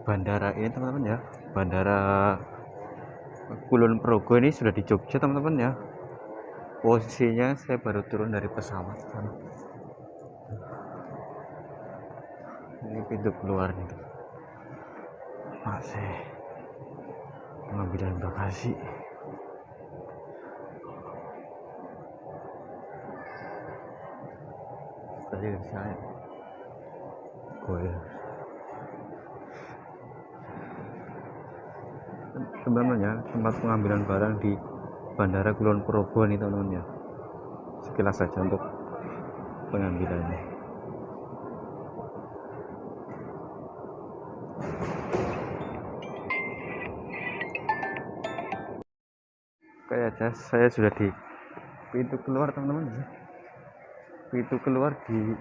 Bandara ini teman-teman ya, Bandara Kulon Progo ini sudah di Jogja teman-teman ya. Posisinya saya baru turun dari pesawat sana. Ini pintu keluarnya tuh. Masih pengambilan bagasi. Tadi dari saya goyang. Teman-teman ya, tempat pengambilan barang di Bandara Kulon Progo nih teman-teman ya. Sekilas saja untuk pengambilannya. Kayak aja saya sudah di pintu keluar teman-teman ya. Pintu keluar di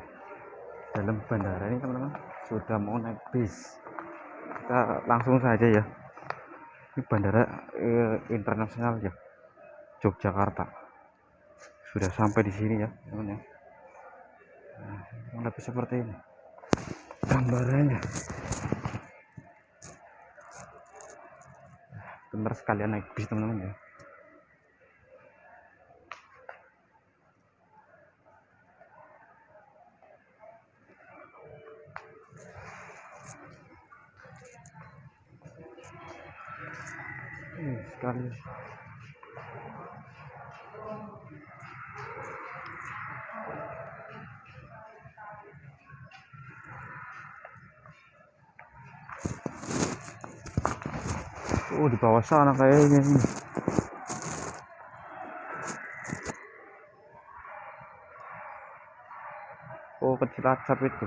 dalam bandara ini teman-teman, sudah mau naik bis. Kita langsung saja ya. Ini bandara internasional ya, Yogyakarta. Sudah sampai di sini ya teman ya. Nah, lebih seperti ini gambarannya. Bentar sekalian naik bis teman-teman ya. Sekali di bawah sana kayaknya ini. Oh, kecil acap itu.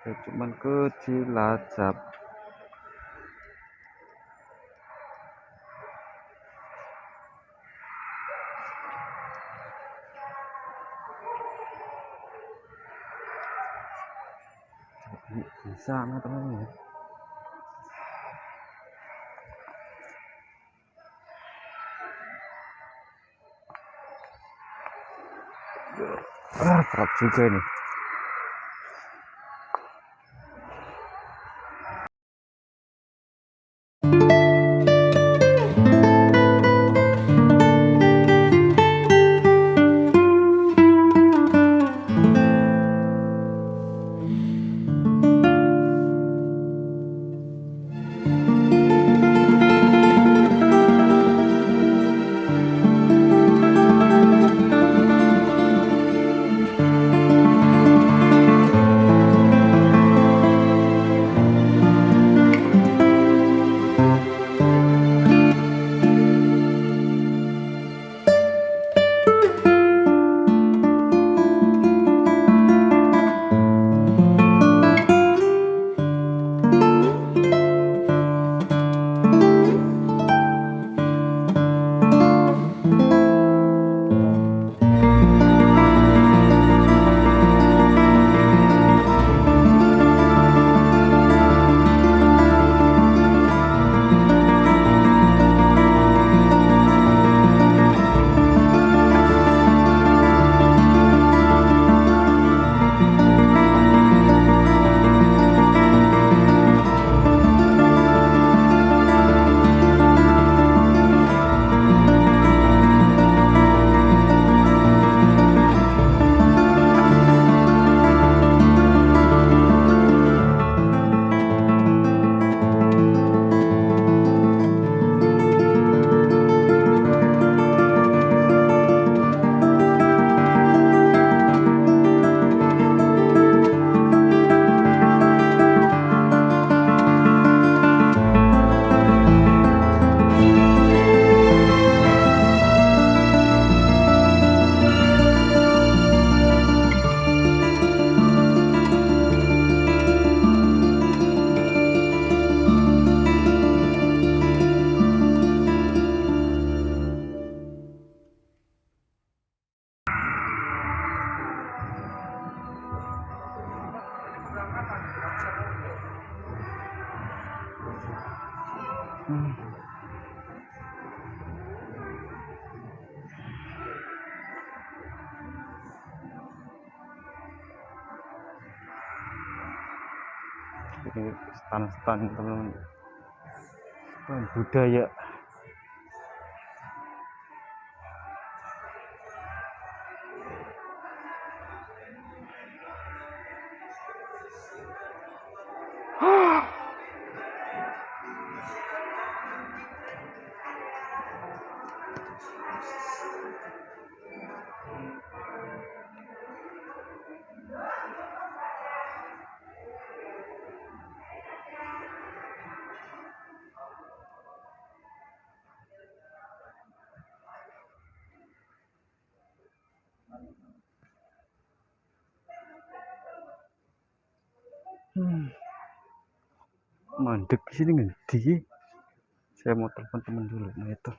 Ya, cuman kecil acap. Di sana teman-teman ya. Berat juga ini. ini stan teman-teman, stan budaya. Mandek di sini ngendi? Saya mau telepon teman dulu. Nah itu.